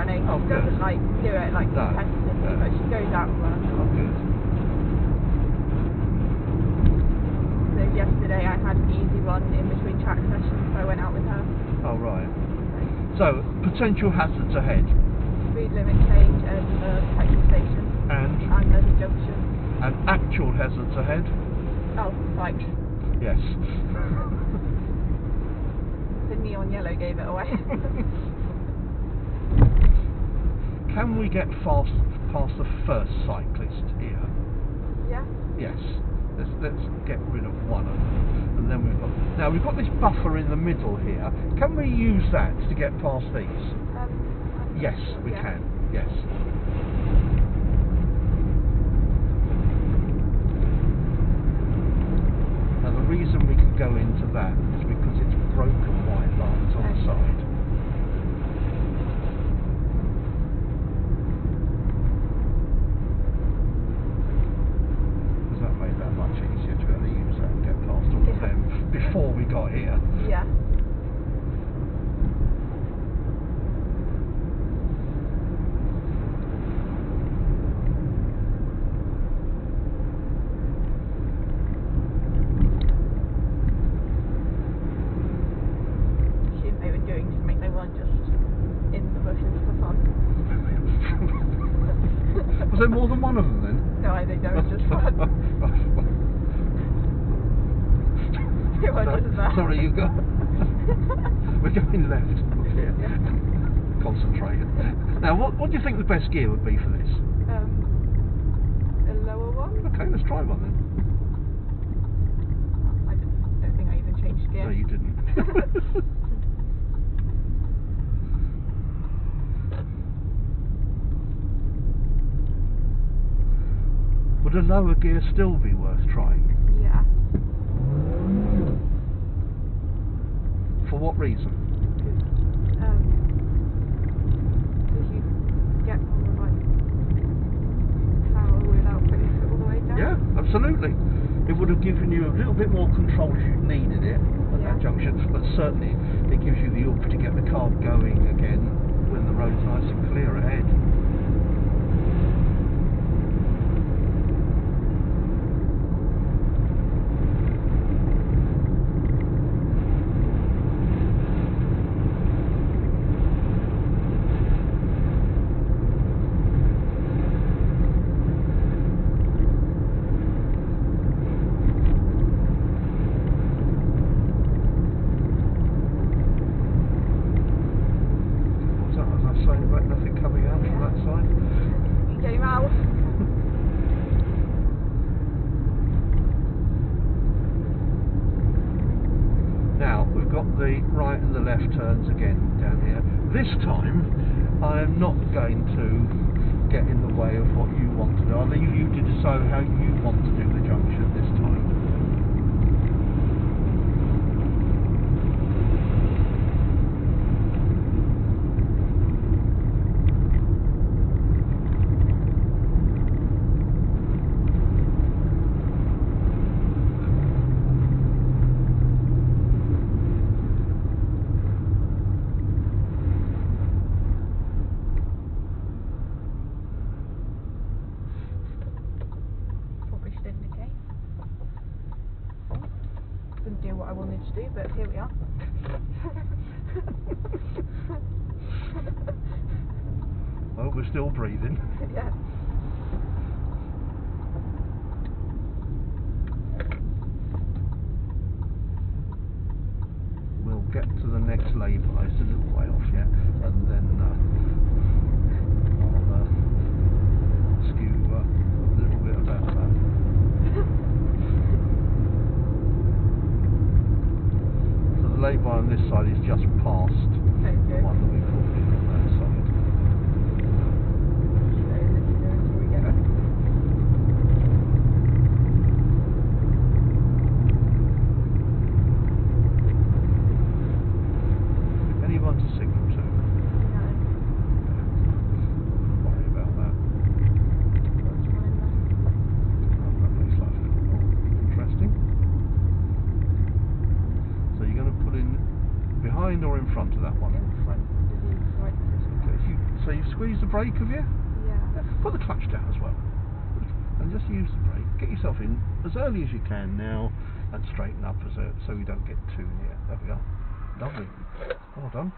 running. Oh, She good. doesn't like do it like No. competitively, No. but she goes out and runs. Oh, good. So yesterday I had an easy one in between track sessions, so I went out with her. Oh, right. So, potential hazards ahead. Speed limit change and petrol station. And there's a junction. and actual hazards ahead. Oh, bikes. Yes. The neon yellow gave it away. Can we get past the first cyclist here? Yeah. Yes. Let's get rid of one of them, and then we've got this buffer in the middle here. Can we use that to get past these? Yes, we can. Yes. And the reason we can go into that is because it's broken white lines on the side. Because that made that much easier to be able to use that and get past all of them before we got here. Yeah. They were doing something, they weren't just in the bushes for fun. Was there more than one of them then? No, I think that was just fun. It wasn't that. Sorry, you go. We're going left. Okay. Yeah. Concentrate. Now, what do you think the best gear would be for this? A lower one? Okay, let's try one then. I don't think I even changed gear. No, you didn't. Would a lower gear still be worth trying? Yeah. For what reason? Because you get more like power without putting it all the way down. Yeah, absolutely. It would have given you a little bit more control if you needed it at that junction, but certainly it gives you the oomph to get the car going again when the road's nice and clear ahead. Nothing coming out from that side. You came out. Now we've got the right and the left turns again down here. This time I am not going to get in the way of what you want to do. I'll leave you to decide how you want to do the junction this time. Didn't do what I wanted to do, but here we are. Oh, we're still breathing. Yeah. We'll get to the next lay-by, it's a little way off yet, and then I'll ask you a little bit about that. So the lay-by on this side is just past the one that we pulled in on that side. Anyone to signal to? No. Don't worry about that. What's one in there? Oh, that makes life a little more interesting. So you're going to put in behind or in front of that one? In front. So you've squeezed the brake, have you? Yeah. Put the clutch down as well. And just use the brake. Get yourself in as early as you can now and straighten up so you don't get too near. There we go. Lovely. Well done.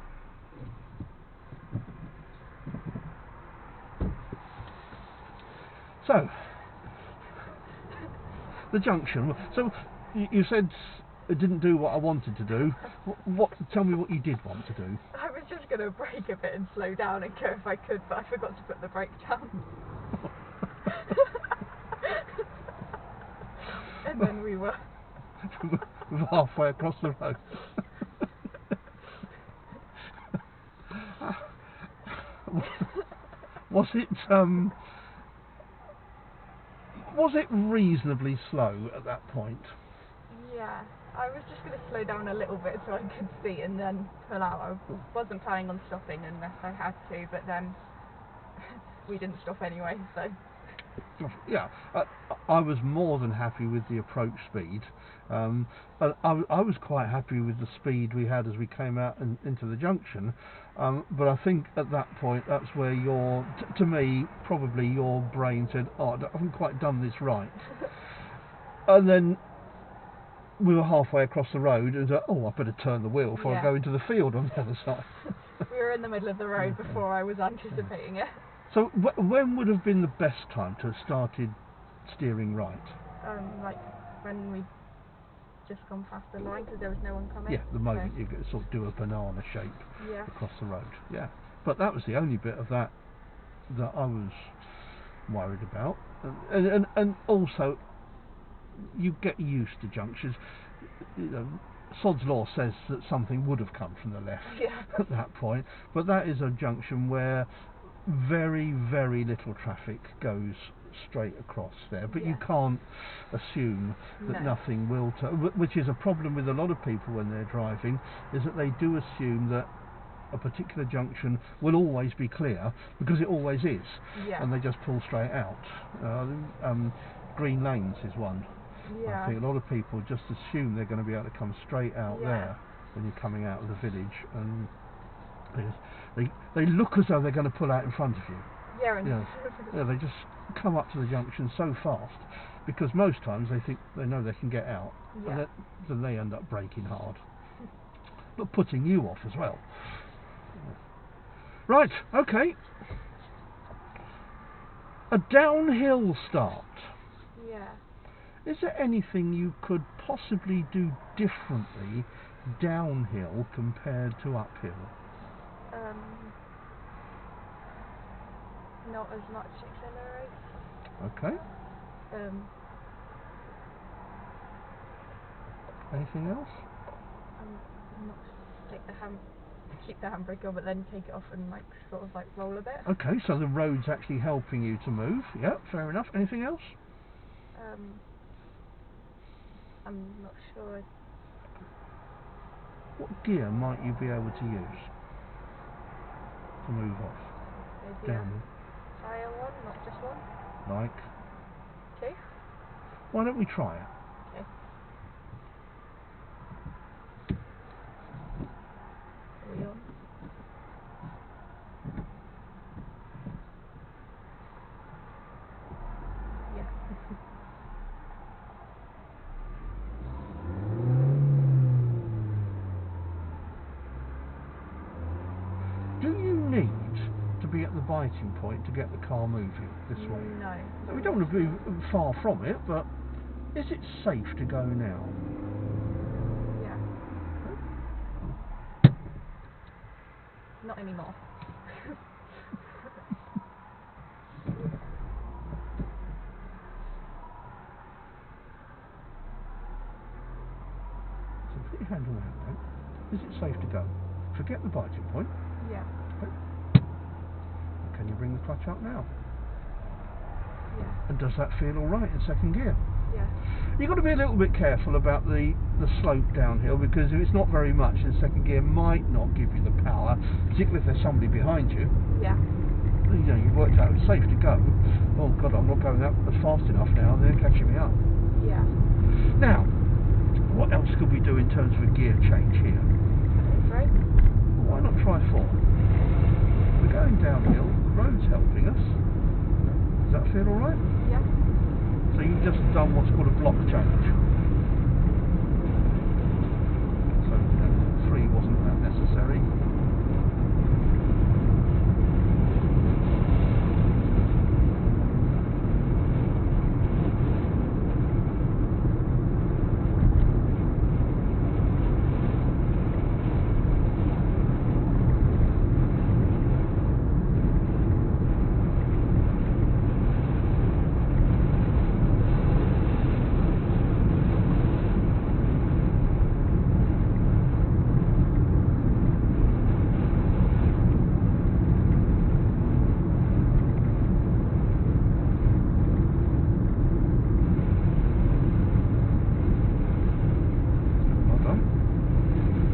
So, the junction. So, you said it didn't do what I wanted to do. Tell me what you did want to do. I was just going to brake a bit and slow down and go if I could, but I forgot to put the brake down. And then we were halfway across the road. Was it reasonably slow at that point? Yeah, I was just going to slow down a little bit so I could see and then pull out. I wasn't planning on stopping unless I had to, but then we didn't stop anyway, so... Yeah, I was more than happy with the approach speed. I was quite happy with the speed we had as we came out into the junction, but I think at that point that's where to me, probably your brain said, oh, I haven't quite done this right. And then we were halfway across the road and said, oh, I better turn the wheel before I go into the field on the other side. We were in the middle of the road before I was anticipating it. So when would have been the best time to have started steering right? Like when we just gone past the line because there was no one coming. Yeah, the moment you sort of do a banana shape across the road. Yeah, but that was the only bit of that I was worried about, and also you get used to junctions. You know, Sod's Law says that something would have come from the left at that point, but that is a junction where very, very little traffic goes straight across there, but you can't assume that nothing will which is a problem with a lot of people when they're driving, is that they do assume that a particular junction will always be clear because it always is, and they just pull straight out. Green lanes is one. I think a lot of people just assume they're going to be able to come straight out there when you're coming out of the village, and they look as though they're going to pull out in front of you. They just come up to the junction so fast because most times they know they can get out, and then they end up braking hard, but putting you off as well. Right, okay. A downhill start. Yeah. Is there anything you could possibly do differently downhill compared to uphill? Not as much accelerate. Okay. Anything else? Not keep the handbrake on, but then take it off and sort of roll a bit. Okay, so the road's actually helping you to move. Yeah, fair enough. Anything else? I'm not sure. What gear might you be able to use to move off? Maybe down. Higher one, not just one. Like? 2. Why don't we try it? Okay. Are we on? Yeah. Do you need to be at the biting point to get the car moving this way? No. We don't want to be far from it, but is it safe to go now? Yeah. Not anymore. So put your hand on the handbrake. Is it safe to go? Forget the biting point. Yeah. Okay. Can you bring the clutch up now? Yeah. And does that feel all right in second gear? Yeah. You've got to be a little bit careful about the slope downhill, because if it's not very much in second gear, might not give you the power, particularly if there's somebody behind you. Yeah. You know, you've worked out it's safe to go. Oh God, I'm not going that fast enough now, they're catching me up. Yeah. Now, what else could we do in terms of a gear change here? Right. Why not try 4? We're going downhill. that's helping us. Does that feel alright? Yeah. So you've just done what's called a block change. So 3 wasn't that necessary.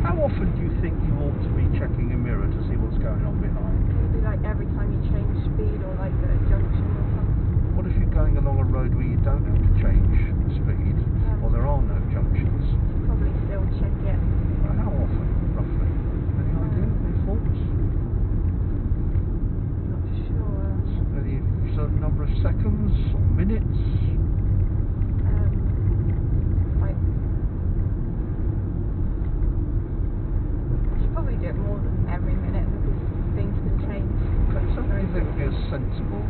How often do you think you ought to be checking a mirror to see what's going on behind? Maybe like every time you change speed or like at a junction or something. What if you're going along a road where you don't have to change speed, or there are no junctions? Probably still check it. Well, how often, roughly? Any idea? Any thoughts? Not sure. Any certain number of seconds or minutes? Like you should probably do it more than every minute because things can change. Okay, so what do you think would be a sensible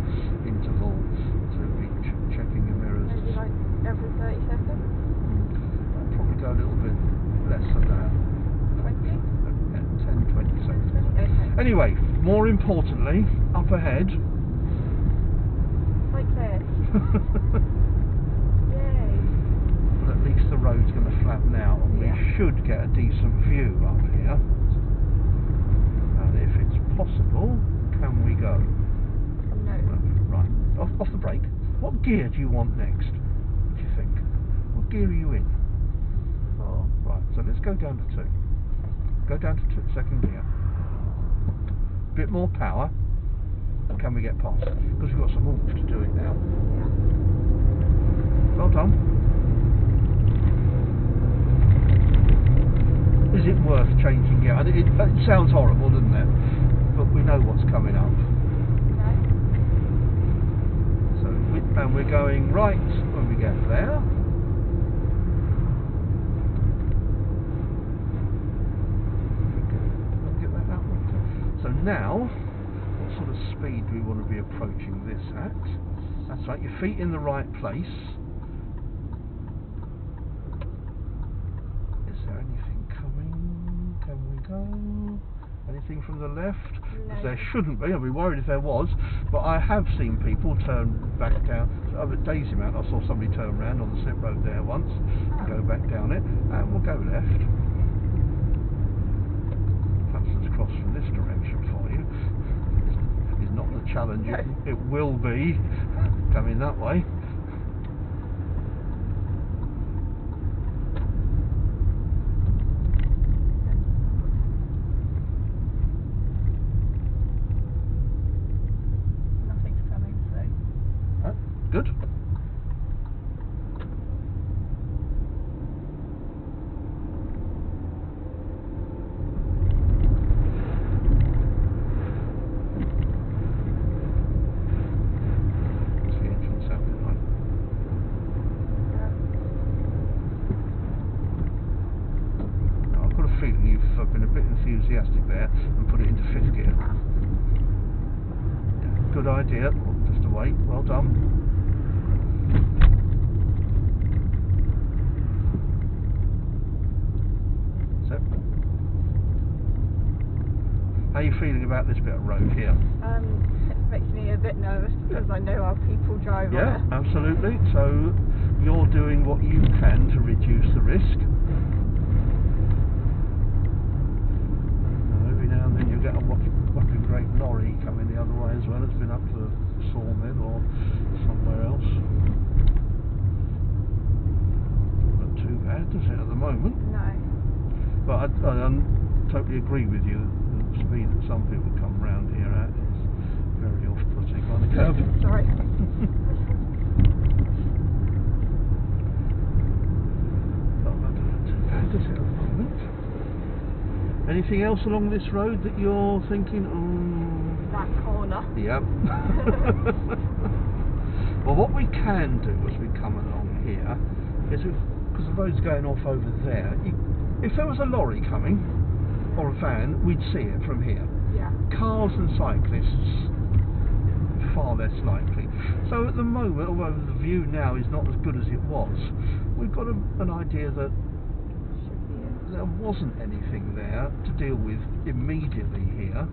interval to be checking your mirrors? Maybe like every 30 seconds. I'd probably go a little bit less than that. 20? Yeah, 10, 20 seconds. 20? Okay. Anyway, more importantly, up ahead. Like this. Yay. But at least the road's going to flatten out and Yeah. we should get a decent view up here. And if it's possible, can we go? No. Right, off the brake. What gear do you want next? What do you think? What gear are you in? 4. Right, so let's go down to 2. Go down to second gear. Bit more power. And can we get past? Because we've got some oomph to do it now. Yeah. Well done. Is it worth changing gear? It sounds horrible, doesn't it? But we know what's coming up. Okay. So and we're going right when we get there. Get that out. So now, what sort of speed do we want to be approaching this at? That's right, your feet in the right place. Is there anything coming? Can we go? Anything from the left? No. There shouldn't be. I'd be worried if there was. But I have seen people turn back down. At Daisy Mount, I saw somebody turn around on the slip road there once and go back down it. And we'll go left. Perhaps let's cross from this direction for you. It's not the challenge. No. It will be coming that way. Nothing's coming, so. Good. What's the engine sounding like? Now, I've got a feeling you've been a bit enthusiastic there and put it into 5th gear. Yeah, good idea. Just a wait. Well done. So, how are you feeling about this bit of road here? It makes me a bit nervous because I know how people drive Yeah, on it. absolutely. So you're doing what you can to reduce the risk. Every now and then you get a whopping great lorry coming the other way as well. It's been up to the sawmill or somewhere else. Not too bad, does it, at the moment? No. But I totally agree with you. The speed that some people come round here at is very off-putting on the curve. Sorry. Not too bad, does it, at the moment? Anything else along this road that you're thinking, That corner. Yep. Well, what we can do as we come along here is, because the road's going off over there, if there was a lorry coming or a van, we'd see it from here. Yeah. Cars and cyclists, far less likely. So at the moment, although the view now is not as good as it was, we've got an idea that there wasn't anything there to deal with immediately here.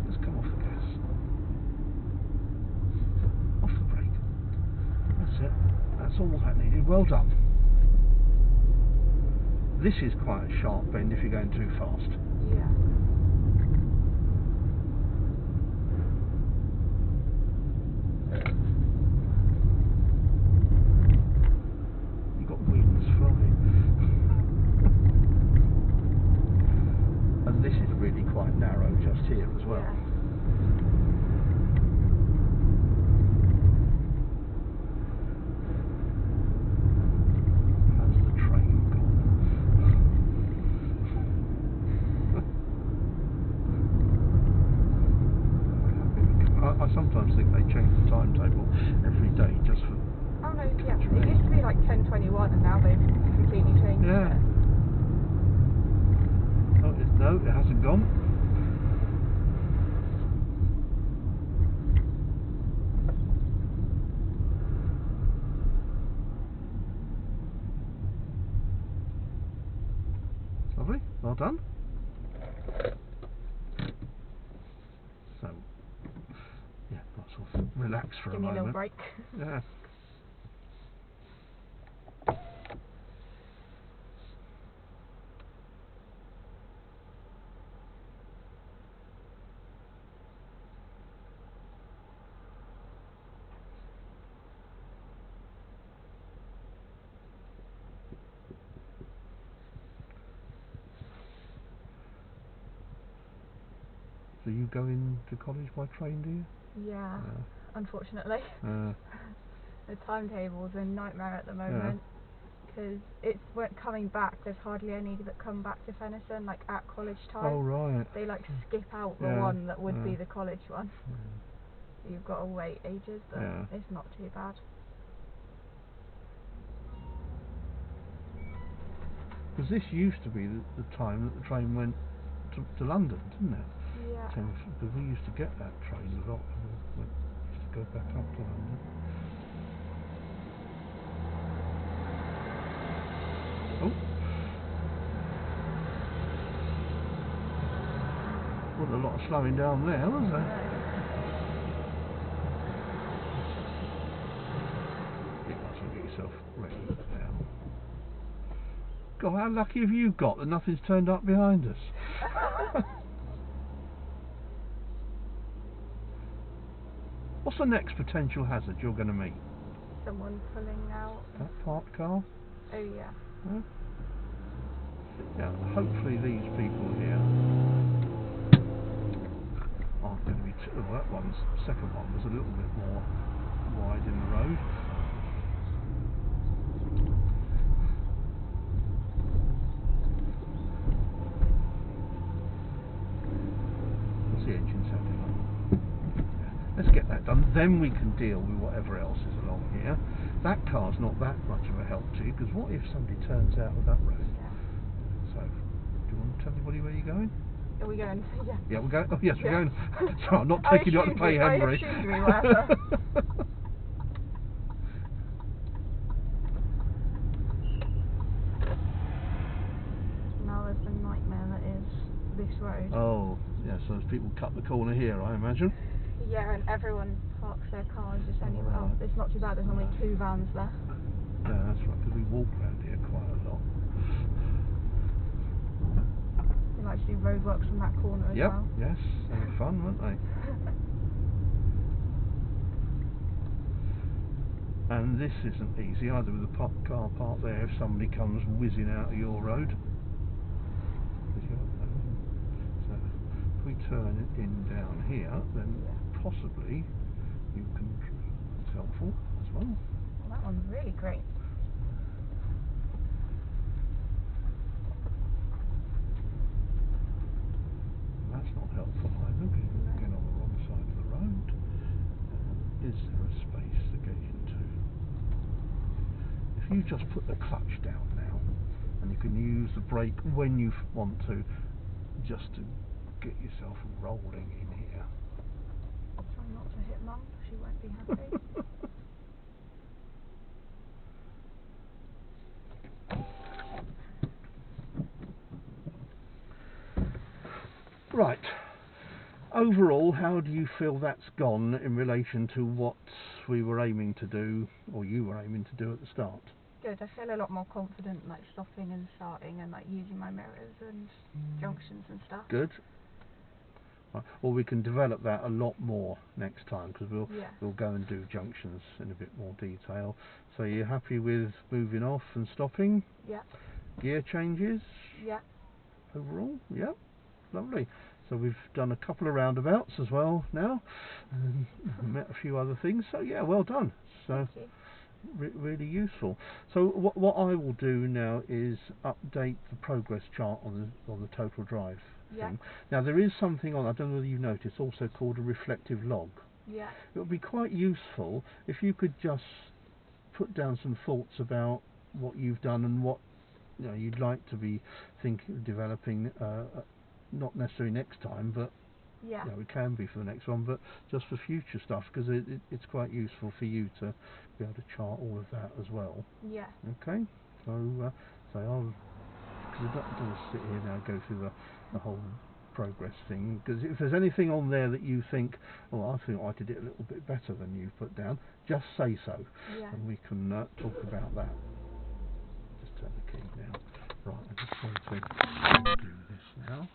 Let's come off the gas. Off the brake. That's it. That's all that needed. Well done. This is quite a sharp bend if you're going too fast. Yeah. You've got wings flying. And this is really quite narrow just here as well. Yeah. How's the train gone? I sometimes think they change the timetable every day just for... Oh no, yeah. It used to be like 10:21 and now they've completely changed Yeah. it. No, it hasn't gone. Lovely, well done. So, yeah, I'll sort of relax for Give a me a moment. little break. Yeah. So you go into college by train, do you? Yeah, unfortunately. The The timetable's a nightmare at the moment because coming back. There's hardly any that come back to Fenison like at college time. Oh right. They like skip out the one that would be the college one. You've got to wait ages, but it's not too bad. Because this used to be the time that the train went to London, didn't it? Yeah. Because we used to get that train a lot and we just go back up to London. Oh. Wasn't a lot of slowing down there, was there? You might as well get yourself ready now. God, how lucky have you got that nothing's turned up behind us? What's the next potential hazard you're going to meet? Someone pulling out. That parked car? Oh yeah. Huh? Yeah, hopefully these people here aren't going to be that one's second one was a little bit more wide in the road. What's the engine sounding like? Let's get that done, then we can deal with whatever else is along here. That car's not that much of a help to you, because what if somebody turns out of that road? Yeah. So, do you want to tell anybody where you're going? Are we going? Yeah. Yeah, we're going. Oh yes, we're going. Yeah. So I'm not taking you up to pay Henry. I assumed we were. Now there's the nightmare that is this road. Oh, yeah, so as people cut the corner here, I imagine. Yeah, and everyone parks their cars just anywhere. Right. It's not too bad, there's normally 2 vans there. Yeah, that's right, because we walk around here quite a lot. They like to do roadworks from that corner as well. Yes, they were fun, weren't they? And this isn't easy either with the car parked there if somebody comes whizzing out of your road. So if we turn it in down here, then possibly you can, it's helpful as well. Well, that one's really great. That's not helpful either, because you're getting on the wrong side is there a space to get into? If you just put the clutch down now, and you can use the brake when you want to, just to get yourself rolling in here. Try not to hit Mum, she won't be happy. Right. Overall, how do you feel that's gone in relation to what we were aiming to do, or you were aiming to do at the start? Good, I feel a lot more confident like stopping and starting and like using my mirrors and junctions and stuff. Good. Right. Well, we can develop that a lot more next time, because we'll go and do junctions in a bit more detail. So you're happy with moving off and stopping? Yeah. Gear changes? Yeah. Overall? Yeah. Lovely. So we've done a couple of roundabouts as well now, and met a few other things. So yeah, well done. So Thank you. really useful. So what I will do now is update the progress chart on the total drive thing. Now there is something on, I don't know whether you noticed, also called a reflective log. Yeah. It would be quite useful if you could just put down some thoughts about what you've done and what you'd like to be thinking of developing, not necessarily next time, but it can be for the next one, but just for future stuff, because it's quite useful for you to be able to chart all of that as well. Yeah. Okay, so I'll, because I don't want to sit here now and go through the whole progress thing, because if there's anything on there that you think, oh, I think I did it a little bit better than you put down, just say so, and we can talk about that. Just turn the key now. Right, I just want to do this now.